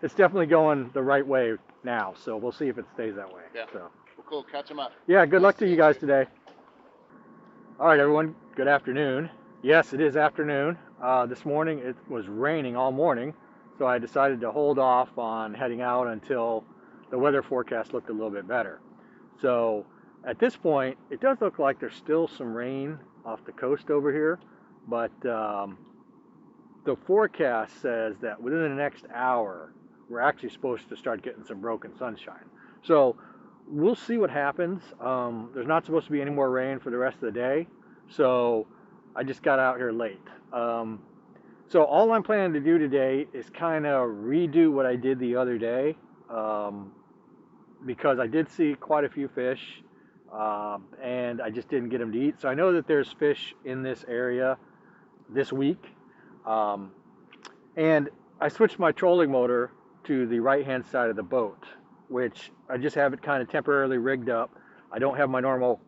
it's definitely going the right way now. So we'll see if it stays that way. Yeah. So. Well, cool. Catch them up. Yeah, good Nice luck to you seeing guys today. All right, everyone. Good afternoon. Yes, it is afternoon. This morning it was raining all morning, so I decided to hold off on heading out until the weather forecast looked a little bit better. So at this point, it does look like there's still some rain off the coast over here, but the forecast says that within the next hour, we're actually supposed to start getting some broken sunshine. So we'll see what happens. There's not supposed to be any more rain for the rest of the day, so I just got out here late. So all I'm planning to do today is kind of redo what I did the other day, because I did see quite a few fish, and I just didn't get them to eat. So I know that there's fish in this area this week. And I switched my trolling motor to the right-hand side of the boat, which I just have it kind of temporarily rigged up. I don't have my normal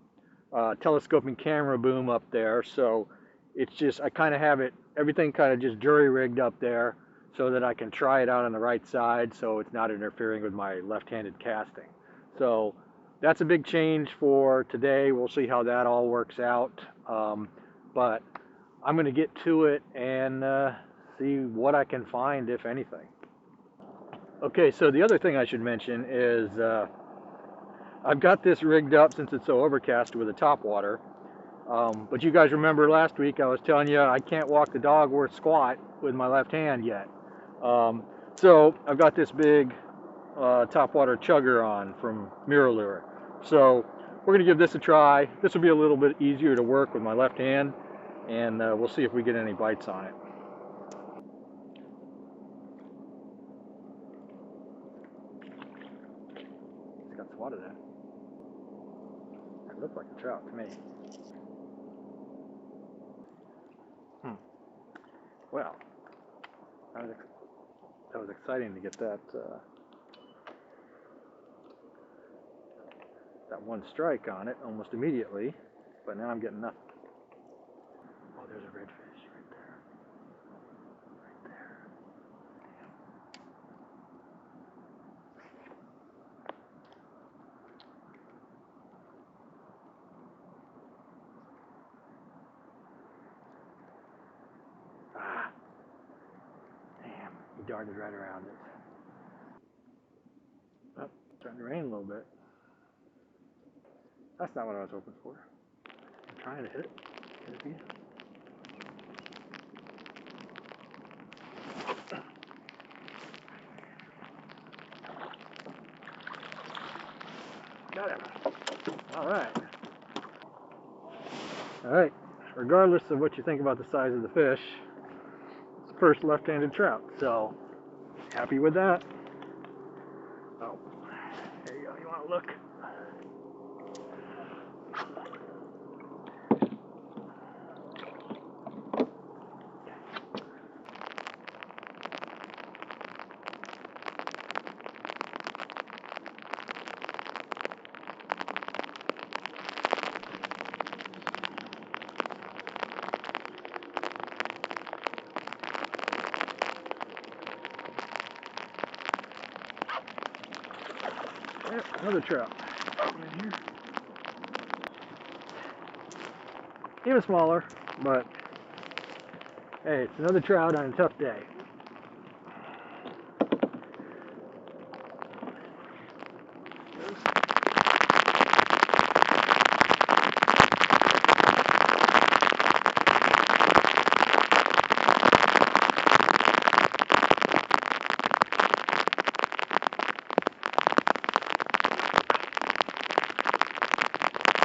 telescoping camera boom up there, so it's just, I kind of have it, everything kind of just jury-rigged up there so that I can try it out on the right side so it's not interfering with my left-handed casting. So that's a big change for today. We'll see how that all works out. But I'm going to get to it and see what I can find, if anything. Okay, so the other thing I should mention is I've got this rigged up since it's so overcast with a top water. But you guys remember last week I was telling you I can't walk the dog worth squat with my left hand yet. So I've got this big top water chugger on from Mirror. So we're going to give this a try. This will be a little bit easier to work with my left hand, and we'll see if we get any bites on it. It's got swatted at. It looks like a trout to me. Well, that was exciting to get that that one strike on it almost immediately, but now I'm getting nothing. Oh, there's a redfish right there. Right there. Ah, damn, he darted right around it. Oh, starting to rain a little bit. That's not what I was hoping for. I'm trying to hit it. Hit it again. Got him. All right. All right. Regardless of what you think about the size of the fish, it's the first left-handed trout, so happy with that. Oh, there you go. You want to look? Yep, another trout. In here. Even smaller, but hey, it's another trout on a tough day.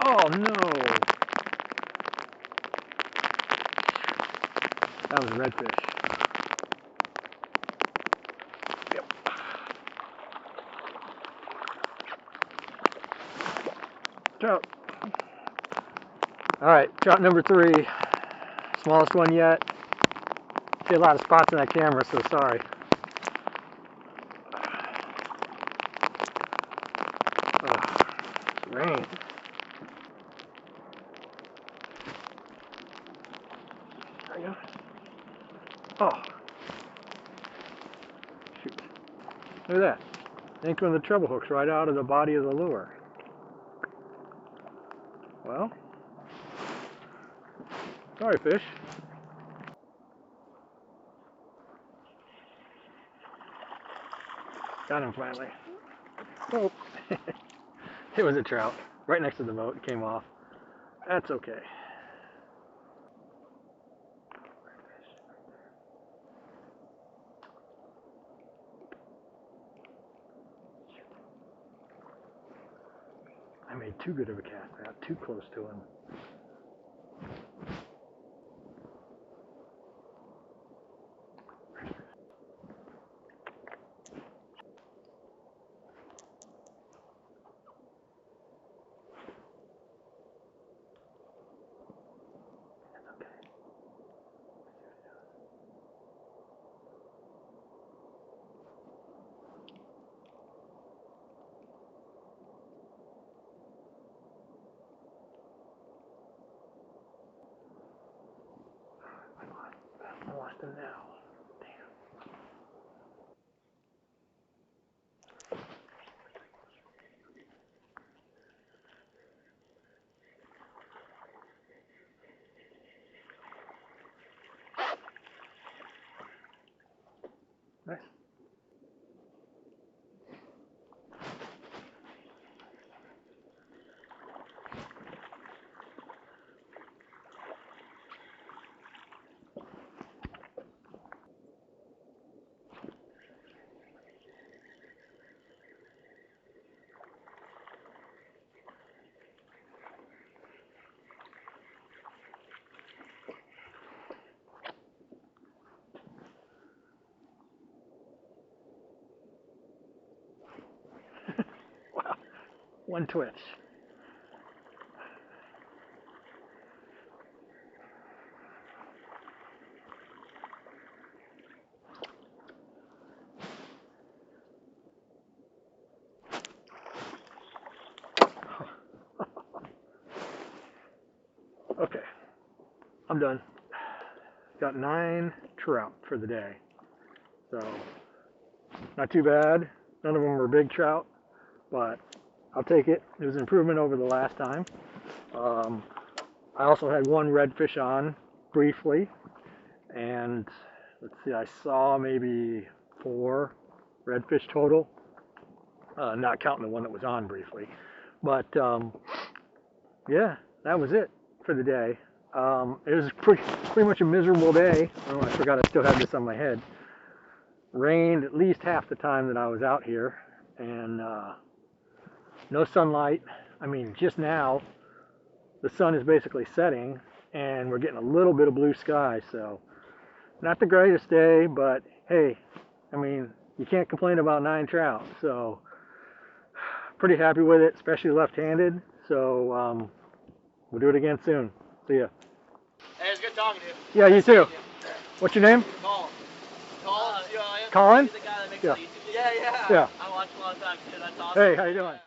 Oh no! That was a redfish. Yep. Trout. All right, trout number 3. Smallest one yet. See a lot of spots in that camera, so sorry. Oh, rain. There you go. Oh. Shoot. Look at that. Yanked one of the treble hooks right out of the body of the lure. Well, sorry fish. Got him finally. Oh, it was a trout. Right next to the boat, came off. That's okay. I made too good of a cast. I got too close to him. I lost him now. Nice. Wow. One twitch. Okay, I'm done. Got 9 trout for the day. So, not too bad. None of them were big trout, but I'll take it. It was an improvement over the last time. I also had 1 redfish on briefly, and let's see, I saw maybe 4 redfish total, not counting the one that was on briefly. But yeah, that was it for the day. It was pretty much a miserable day. Oh, I forgot I still had this on my head. Rained at least half the time that I was out here, and no sunlight. I mean, just now the sun is basically setting, and we're getting a little bit of blue sky. So, not the greatest day, but hey, I mean, you can't complain about 9 trout. So, pretty happy with it, especially left-handed. So, we'll do it again soon. See ya. Hey, it's good talking to you. Yeah, you too. What's your name? Colin. Colin? Colin? He's the guy that makes Yeah. all the YouTube videos. Yeah. Yeah. I watch him all the time too. That's awesome. Hey, how you doing?